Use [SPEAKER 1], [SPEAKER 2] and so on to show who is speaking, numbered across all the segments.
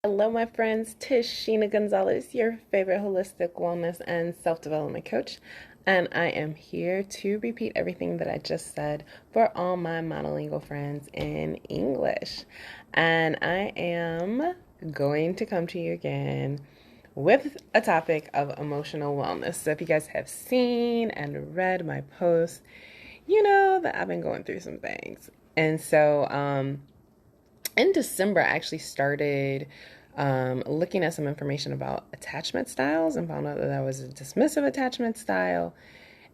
[SPEAKER 1] Hello, my friends. Tish Sheena Gonzalez, your favorite holistic wellness and self development coach. And I am here to repeat everything that I just said for all my monolingual friends in English. And I am going to come to you again with a topic of emotional wellness. So if you guys have seen and read my posts, you know that I've been going through some things. And so, in December, I actually started looking at some information about attachment styles and found out that I was a dismissive attachment style.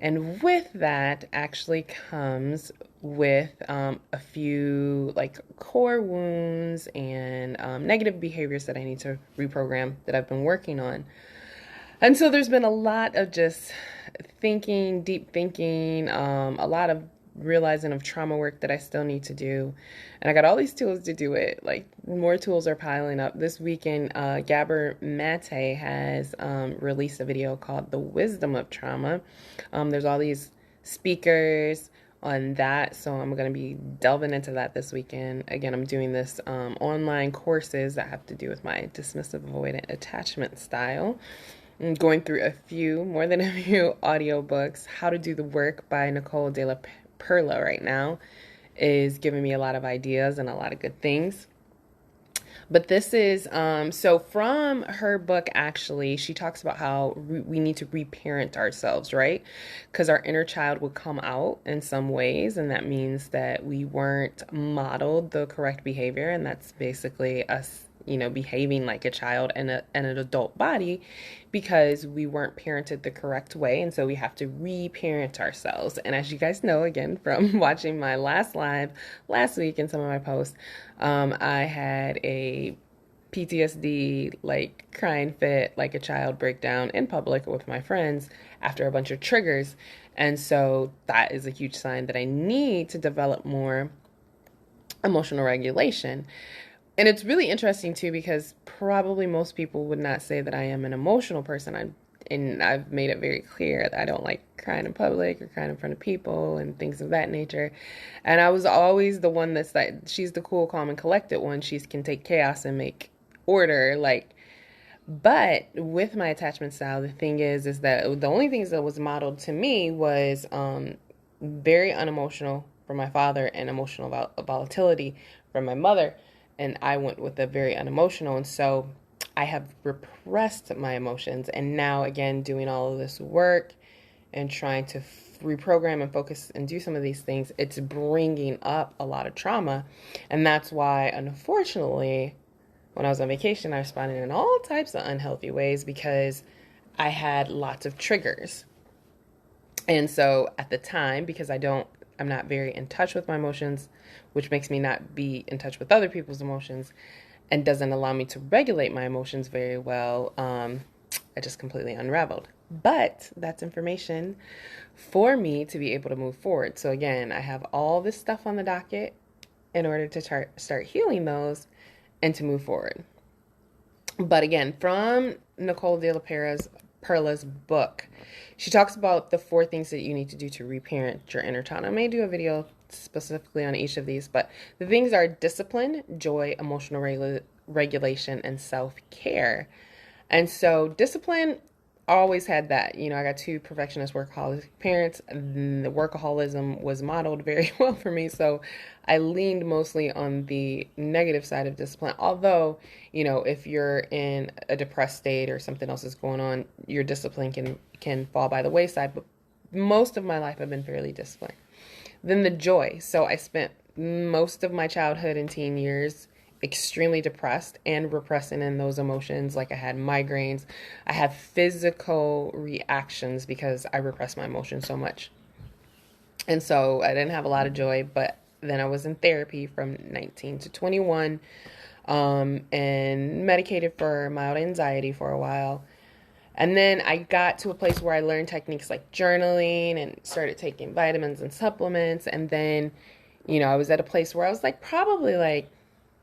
[SPEAKER 1] And with that actually comes with a few like core wounds and negative behaviors that I need to reprogram that I've been working on. And so there's been a lot of just thinking, deep thinking, a lot of realizing of trauma work that I still need to do. And I got all these tools to do it. Like more tools are piling up. This weekend, Gabor Mate has released a video called The Wisdom of Trauma. There's all these speakers on that. So I'm going to be delving into that this weekend. Again, I'm doing this online courses that have to do with my dismissive avoidant attachment style. I'm going through more than a few audiobooks. How to Do the Work by Nicole De La Perla right now is giving me a lot of ideas and a lot of good things. But this is, so from her book, actually, she talks about how we need to reparent ourselves, right? Because our inner child would come out in some ways, and that means that we weren't modeled the correct behavior, and that's basically us, behaving like a child in an adult body because we weren't parented the correct way. And so we have to reparent ourselves. And as you guys know, again, from watching my last live last week and some of my posts, I had a PTSD, like crying fit, like a child breakdown in public with my friends after a bunch of triggers. And so that is a huge sign that I need to develop more emotional regulation. And it's really interesting too, because probably most people would not say that I am an emotional person. And I've made it very clear that I don't like crying in public or crying in front of people and things of that nature. And I was always the one that's like, she's the cool, calm, and collected one. She can take chaos and make order. But with my attachment style, the thing is that the only things that was modeled to me was very unemotional from my father and emotional volatility from my mother. And I went with a very unemotional. And so I have repressed my emotions. And now, again, doing all of this work and trying to reprogram and focus and do some of these things, it's bringing up a lot of trauma. And that's why, unfortunately, when I was on vacation, I responded in all types of unhealthy ways because I had lots of triggers. And so at the time, because I'm not very in touch with my emotions, which makes me not be in touch with other people's emotions and doesn't allow me to regulate my emotions very well, I just completely unraveled. But that's information for me to be able to move forward. So again, I have all this stuff on the docket in order to start healing those and to move forward. But again, from Nicole De La Perla's book, she talks about the 4 things that you need to do to reparent your inner child. I may do a video specifically on each of these, but the things are discipline, joy, emotional regulation, and self-care. And so discipline, always had that. I got 2 perfectionist workaholic parents. The workaholism was modeled very well for me, so I leaned mostly on the negative side of discipline. Although, if you're in a depressed state or something else is going on, your discipline can fall by the wayside. But most of my life I've been fairly disciplined. Then the joy. So I spent most of my childhood and teen years extremely depressed and repressing in those emotions. Like I had migraines. I had physical reactions because I repressed my emotions so much. And so I didn't have a lot of joy, but then I was in therapy from 19 to 21 and medicated for mild anxiety for a while. And then I got to a place where I learned techniques like journaling and started taking vitamins and supplements. And then, I was at a place where I was probably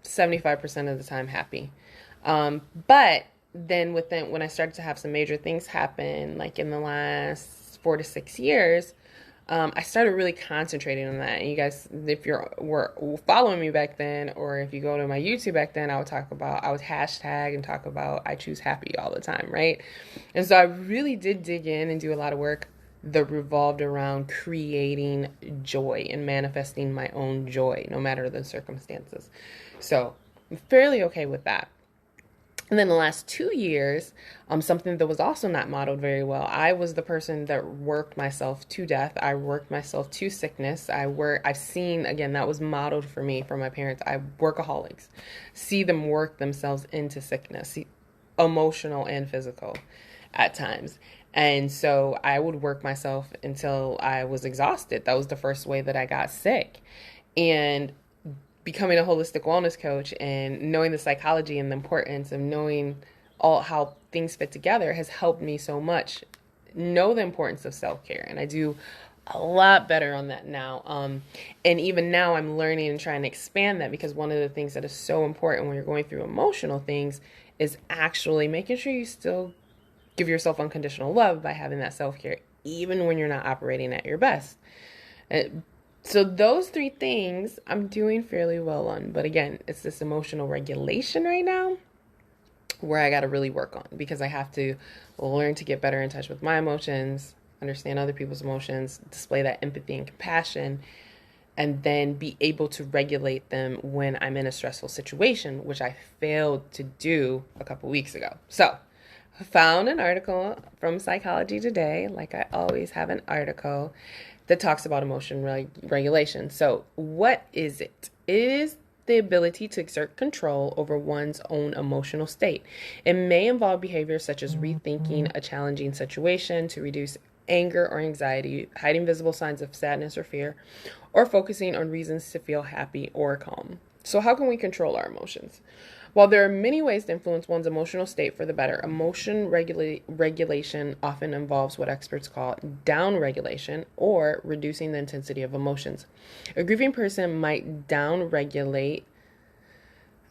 [SPEAKER 1] 75% of the time happy. But then when I started to have some major things happen, like in the last 4 to 6 years, I started really concentrating on that. And you guys, if were following me back then, or if you go to my YouTube back then, I would hashtag and talk about I choose happy all the time, right? And so I really did dig in and do a lot of work that revolved around creating joy and manifesting my own joy, no matter the circumstances. So I'm fairly okay with that. And then the last 2 years, something that was also not modeled very well. I was the person that worked myself to death. I worked myself to sickness. I've seen, again, that was modeled for me from my parents. Workaholics. See them work themselves into sickness, emotional and physical at times. And so I would work myself until I was exhausted. That was the first way that I got sick. And becoming a holistic wellness coach and knowing the psychology and the importance of knowing all how things fit together has helped me so much know the importance of self-care. And I do a lot better on that now. And even now I'm learning and trying to expand that, because one of the things that is so important when you're going through emotional things is actually making sure you still give yourself unconditional love by having that self-care, even when you're not operating at your best. So those 3 things I'm doing fairly well on. But again, it's this emotional regulation right now where I got to really work on, because I have to learn to get better in touch with my emotions, understand other people's emotions, display that empathy and compassion, and then be able to regulate them when I'm in a stressful situation, which I failed to do a couple weeks ago. So I found an article from Psychology Today, like I always have an article that talks about emotion regulation. So what is it? It is the ability to exert control over one's own emotional state. It may involve behaviors such as rethinking a challenging situation to reduce anger or anxiety, hiding visible signs of sadness or fear, or focusing on reasons to feel happy or calm. So how can we control our emotions? While there are many ways to influence one's emotional state for the better, emotion regulation often involves what experts call down-regulation, or reducing the intensity of emotions. A grieving person might down-regulate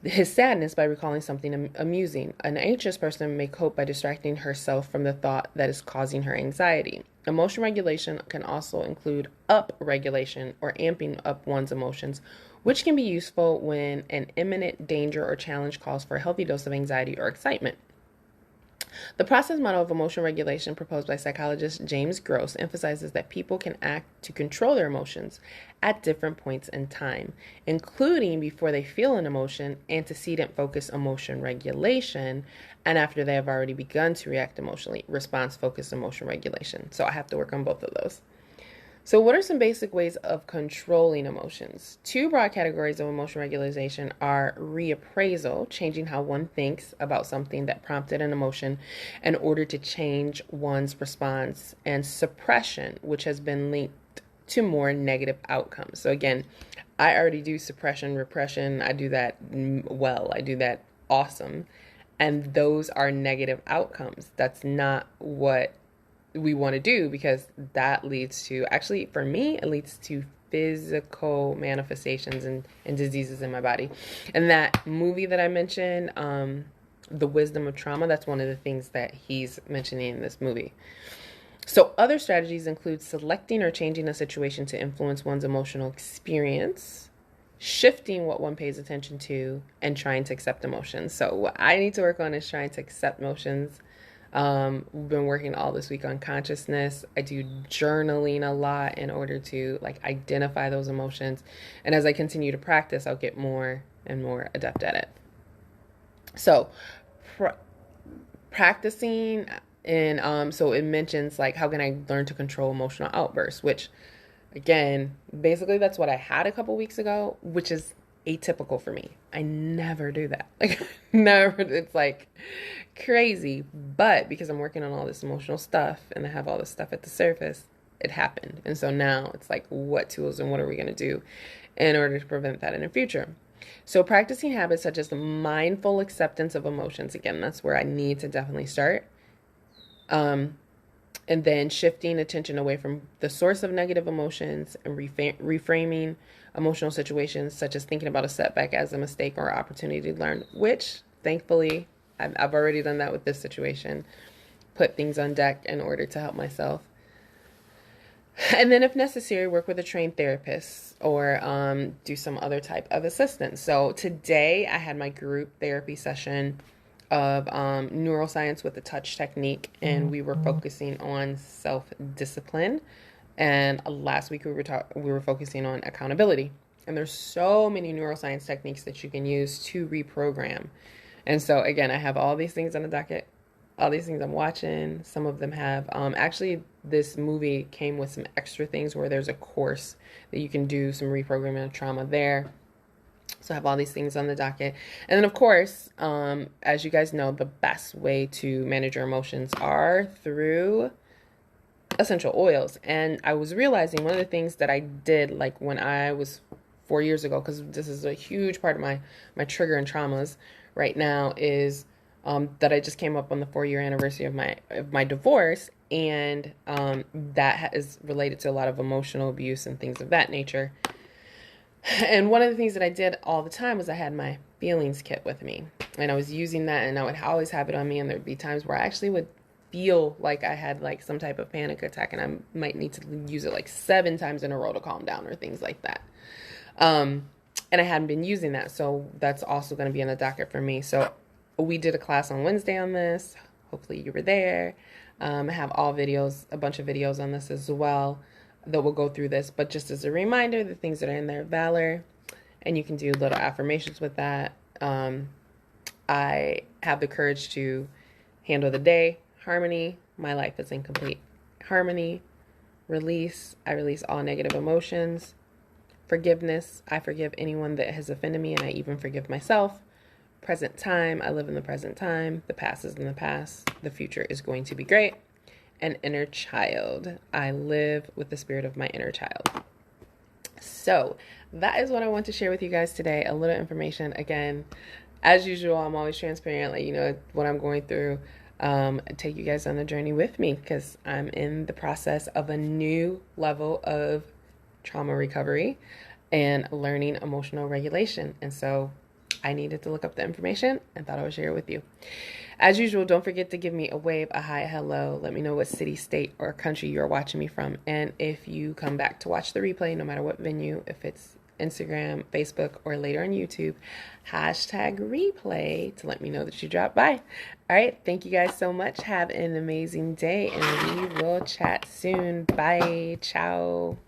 [SPEAKER 1] his sadness by recalling something amusing. An anxious person may cope by distracting herself from the thought that is causing her anxiety. Emotion regulation can also include up-regulation, or amping up one's emotions, which can be useful when an imminent danger or challenge calls for a healthy dose of anxiety or excitement. The process model of emotion regulation proposed by psychologist James Gross emphasizes that people can act to control their emotions at different points in time, including before they feel an emotion, antecedent focused emotion regulation, and after they have already begun to react emotionally, response focused emotion regulation. So I have to work on both of those. So what are some basic ways of controlling emotions? 2 broad categories of emotion regulation are reappraisal, changing how one thinks about something that prompted an emotion in order to change one's response, and suppression, which has been linked to more negative outcomes. So again, I already do suppression, repression. I do that well. I do that awesome. And those are negative outcomes. That's not what we want to do, because that leads to, actually for me, it leads to physical manifestations and diseases in my body. And that movie that I mentioned, The Wisdom of Trauma, that's one of the things that he's mentioning in this movie. So other strategies include selecting or changing a situation to influence one's emotional experience, shifting what one pays attention to, and trying to accept emotions. So what I need to work on is trying to accept emotions. We've been working all this week on consciousness. I do journaling a lot in order to identify those emotions. And as I continue to practice, I'll get more and more adept at it. So practicing, and so it mentions how can I learn to control emotional outbursts, which again, basically that's what I had a couple weeks ago, which is atypical for me. I never do that. Never. It's crazy. But because I'm working on all this emotional stuff and I have all this stuff at the surface, it happened. And so now it's what tools and what are we going to do in order to prevent that in the future? So practicing habits such as the mindful acceptance of emotions. Again, that's where I need to definitely start. And then shifting attention away from the source of negative emotions and reframing emotional situations, such as thinking about a setback as a mistake or opportunity to learn, which thankfully I've already done that with this situation. Put things on deck in order to help myself. And then if necessary, work with a trained therapist or do some other type of assistance. So today I had my group therapy session of neuroscience with the touch technique, and we were focusing on self-discipline. And last week we were focusing on accountability. And there's so many neuroscience techniques that you can use to reprogram. And so again, I have all these things on the docket, all these things I'm watching. Some of them have actually this movie came with some extra things where there's a course that you can do some reprogramming of trauma there. So I have all these things on the docket. And then, of course, as you guys know, the best way to manage your emotions are through essential oils. And I was realizing one of the things that I did, like when I was 4 years ago, because this is a huge part of my trigger and traumas right now, is that I just came up on the 4-year anniversary of my divorce, and that is related to a lot of emotional abuse and things of that nature. And one of the things that I did all the time was I had my feelings kit with me, and I was using that, and I would always have it on me. And there'd be times where I actually would feel like I had like some type of panic attack, and I might need to use it like 7 times in a row to calm down or things like that. And I hadn't been using that, so that's also going to be in the docket for me. So we did a class on Wednesday on this. Hopefully you were there. I have a bunch of videos on this as well that will go through this. But just as a reminder, the things that are in there, valor, and you can do little affirmations with that. I have the courage to handle the day. Harmony, my life is in complete harmony. Release, I release all negative emotions. Forgiveness, I forgive anyone that has offended me, and I even forgive myself. Present time, I live in the present time. The past is in the past. The future is going to be great. And inner child, I live with the spirit of my inner child. So that is what I want to share with you guys today. A little information. Again, as usual, I'm always transparent, let you know what I'm going through. Take you guys on the journey with me, because I'm in the process of a new level of trauma recovery and learning emotional regulation. And so I needed to look up the information and thought I would share it with you. As usual, don't forget to give me a wave, a hi, a hello. Let me know what city, state, or country you're watching me from. And if you come back to watch the replay, no matter what venue, if it's Instagram, Facebook, or later on YouTube, hashtag replay to let me know that you dropped by. All right. Thank you guys so much. Have an amazing day, and we will chat soon. Bye. Ciao.